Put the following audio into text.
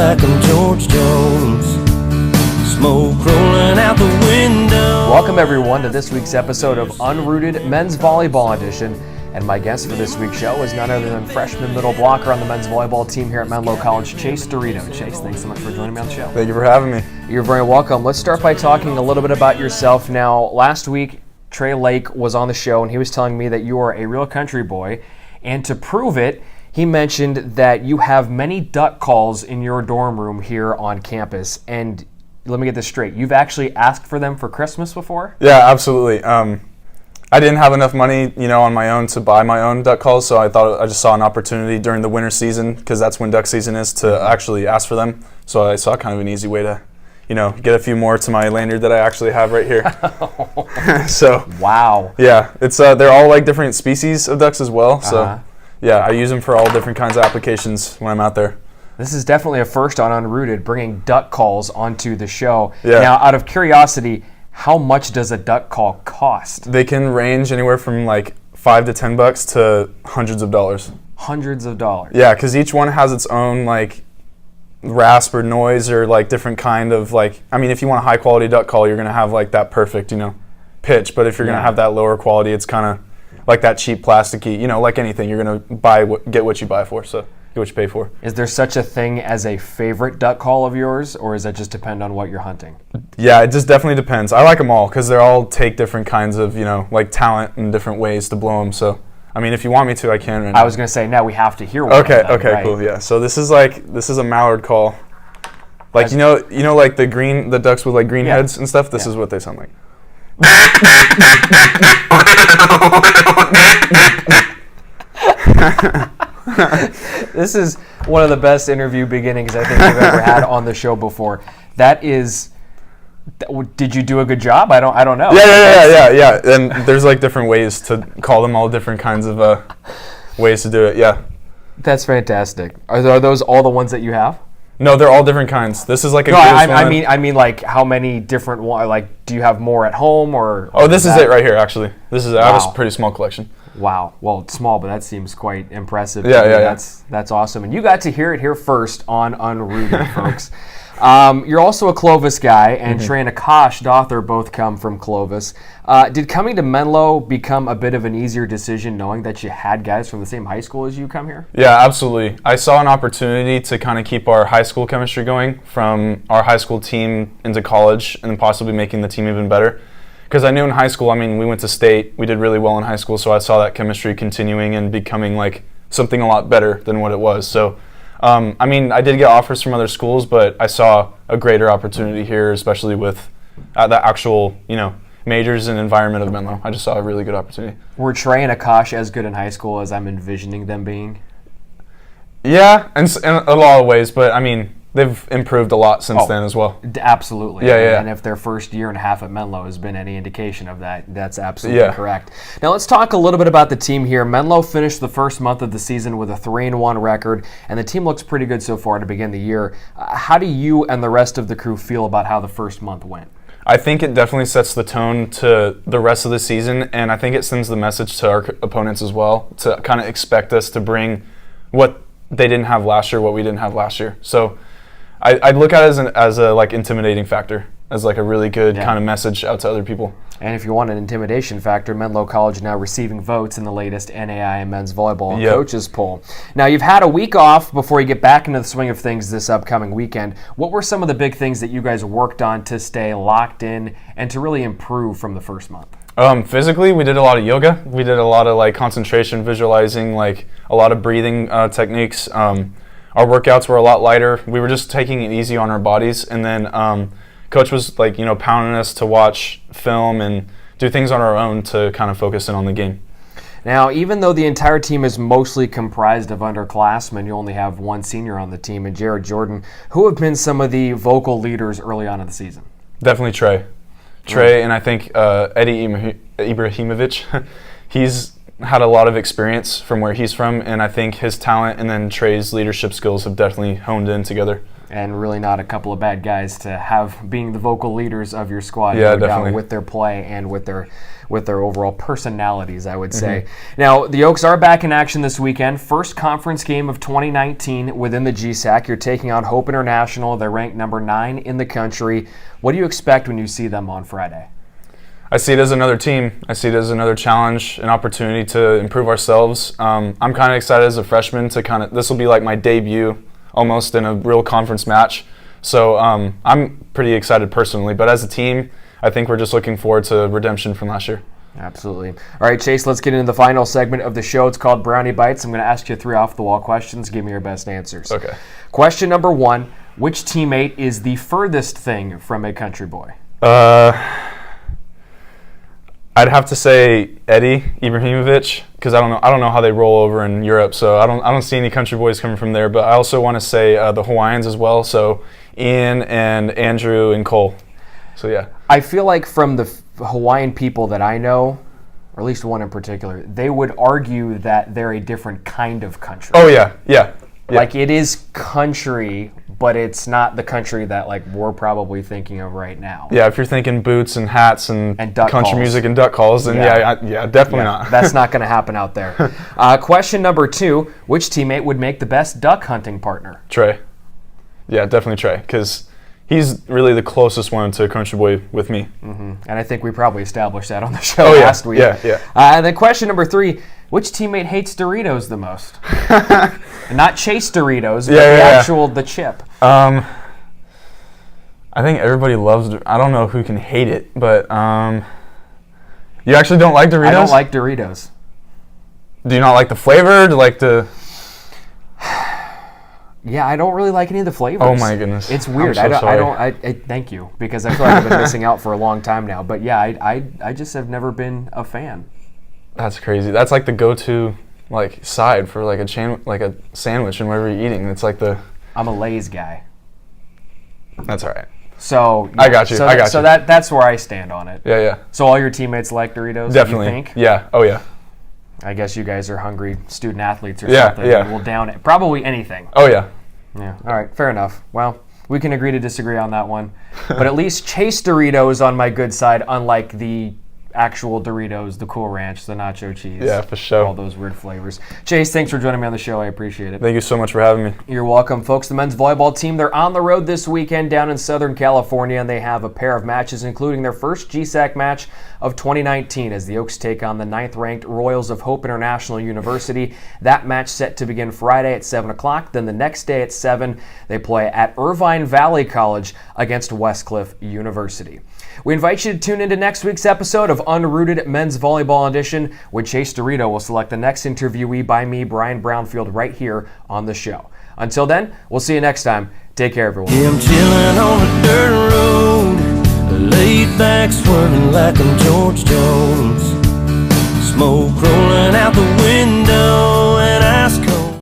like I'm George Jones. Smoke rolling out the window. Welcome everyone to this week's episode of Unrooted Men's Volleyball Edition. And my guest for this week's show is none other than freshman middle blocker on the men's volleyball team here at Menlo College, Chase Direito. Chase, thanks so much for joining me on the show. Thank you for having me. You're very welcome. Let's start by talking a little bit about yourself. Now, last week, Trey Lake was on the show, and he was telling me that you are a real country boy. And to prove it, he mentioned that you have many duck calls in your dorm room here on campus. And let me get this straight. You've actually asked for them for Christmas before? Yeah, absolutely. I didn't have enough money, on my own to buy my own duck calls, so I just saw an opportunity during the winter season, because that's when duck season is, to actually ask for them. So I saw kind of an easy way to, get a few more to my lanyard that I actually have right here. So wow. Yeah, it's they're all like different species of ducks as well. So yeah, I use them for all different kinds of applications when I'm out there. This is definitely a first on Unrooted, bringing duck calls onto the show. Yeah. Now, out of curiosity, how much does a duck call cost? They can range anywhere from like $5 to $10 to hundreds of dollars. Hundreds of dollars. Yeah, because each one has its own like rasp or noise or like different kind of if you want a high quality duck call, you're gonna have like that perfect pitch. But if you're gonna have that lower quality, it's kind of like that cheap plasticky. Like anything, you're gonna get what you buy for. So. Get what you pay for. Is there such a thing as a favorite duck call of yours, or does that just depend on what you're hunting? Yeah, it just definitely depends. I like them all because they all take different kinds of, talent and different ways to blow them. So, if you want me to, I can. Right now. I was going to say, now we have to hear one. Okay, of them, right? cool, yeah. So this is a mallard call. Like, like the ducks with like green heads and stuff? This is what they sound like. This is one of the best interview beginnings I think we've ever had on the show before. Did you do a good job? I don't know. Yeah. And there's like different ways to call them, all different kinds of ways to do it. Yeah. That's fantastic. Are those all the ones that you have? No, they're all different kinds. This is like a. No, I mean, like how many different ones? Like, do you have more at home or? Oh, this is it right here. Actually, this is. Wow. I have a pretty small collection. Wow. Well, it's small, but that seems quite impressive. Yeah. That's awesome. And you got to hear it here first on Unrooted, folks. You're also a Clovis guy, and Trey and Akash Dother both come from Clovis. Did coming to Menlo become a bit of an easier decision knowing that you had guys from the same high school as you come here? Yeah, absolutely. I saw an opportunity to kind of keep our high school chemistry going from our high school team into college and possibly making the team even better. Because I knew in high school, we went to state, we did really well in high school, so I saw that chemistry continuing and becoming like something a lot better than what it was. So, I did get offers from other schools, but I saw a greater opportunity here, especially with the actual, majors and environment of Menlo. I just saw a really good opportunity. Were Trey and Akash as good in high school as I'm envisioning them being? Yeah, in a lot of ways, but they've improved a lot since then as well. Absolutely. Yeah. And if their first year and a half at Menlo has been any indication of that, that's absolutely correct. Now let's talk a little bit about the team here. Menlo finished the first month of the season with a 3-1 record, and the team looks pretty good so far to begin the year. How do you and the rest of the crew feel about how the first month went? I think it definitely sets the tone to the rest of the season, and I think it sends the message to our opponents as well to kind of expect us to bring what they didn't have last year, what we didn't have last year. So I'd look at it as a intimidating factor, as like a really good kind of message out to other people. And if you want an intimidation factor, Menlo College now receiving votes in the latest NAIA men's volleyball coaches poll. Now you've had a week off before you get back into the swing of things this upcoming weekend. What were some of the big things that you guys worked on to stay locked in and to really improve from the first month? Physically, we did a lot of yoga. We did a lot of concentration, visualizing, a lot of breathing techniques. Our workouts were a lot lighter. We were just taking it easy on our bodies. And then coach was pounding us to watch film and do things on our own to kind of focus in on the game. Now, even though the entire team is mostly comprised of underclassmen, you only have one senior on the team, and Jared Jordan. Who have been some of the vocal leaders early on in the season? Definitely Trey, and I think Eddie Ibrahimovic. He's had a lot of experience from where he's from, and I think his talent and then Trey's leadership skills have definitely honed in together. And really not a couple of bad guys to have being the vocal leaders of your squad. Yeah, definitely. With their play and with their overall personalities, I would say. Now, the Oaks are back in action this weekend. First conference game of 2019 within the GSAC. You're taking on Hope International. They're ranked number 9 in the country. What do you expect when you see them on Friday? I see it as another team. I see it as another challenge, an opportunity to improve ourselves. I'm kind of excited as a freshman to this will be like my debut almost in a real conference match. So I'm pretty excited personally, but as a team, I think we're just looking forward to redemption from last year. Absolutely. All right, Chase, let's get into the final segment of the show. It's called Brownie Bites. I'm going to ask you 3 off-the-wall questions. Give me your best answers. Okay. Question number 1, which teammate is the furthest thing from a country boy? I'd have to say Eddie Ibrahimovic, because I don't know how they roll over in Europe, so I don't see any country boys coming from there. But I also want to say the Hawaiians as well, so Ian and Andrew and Cole. So yeah. I feel like from the Hawaiian people that I know, or at least one in particular, they would argue that they're a different kind of country. Oh yeah. Like it is country, but it's not the country that like we're probably thinking of right now. Yeah, if you're thinking boots and hats and duck country calls. Music and duck calls, then definitely not. That's not going to happen out there. Question number 2, which teammate would make the best duck hunting partner? Trey. Yeah, definitely Trey, because he's really the closest one to a country boy with me. Mm-hmm. And I think we probably established that on the show last week. Yeah. And then question number 3, which teammate hates Doritos the most? Not Chase Doritos, but the chip. I think everybody loves. I don't know who can hate it, but you actually don't like Doritos? I don't like Doritos. Do you not like the flavor? Do you like the? Yeah, I don't really like any of the flavors. Oh my goodness, it's weird. I'm so sorry. I thank you, because I feel like I've been missing out for a long time now. But yeah, I just have never been a fan. That's crazy. That's like the go-to side for like a sandwich and whatever you're eating. It's like the. I'm a Lay's guy. That's all right. So I got you. So that's where I stand on it. Yeah. So all your teammates like Doritos? Definitely. You think? Yeah. Oh yeah. I guess you guys are hungry student athletes or something. Yeah. We'll down it. Probably anything. Oh yeah. Yeah. All right. Fair enough. Well, we can agree to disagree on that one. But at least Chase Direito is on my good side, unlike the actual Doritos, the Cool Ranch, the nacho cheese. Yeah, for sure. All those weird flavors. Chase, thanks for joining me on the show. I appreciate it. Thank you so much for having me. You're welcome, folks. The men's volleyball team, they're on the road this weekend down in Southern California, and they have a pair of matches, including their first GSAC match of 2019 as the Oaks take on the 9th-ranked Royals of Hope International University. That match set to begin Friday at 7 o'clock. Then the next day at 7, they play at Irvine Valley College against Westcliff University. We invite you to tune into next week's episode of Unrooted Men's Volleyball Edition, when Chase Direito will select the next interviewee by me, Brian Brownfield, right here on the show. Until then, we'll see you next time. Take care, everyone. Yeah, I'm chilling on a dirt road, laid back, swerving like I'm George Jones. Smoke rolling out the window.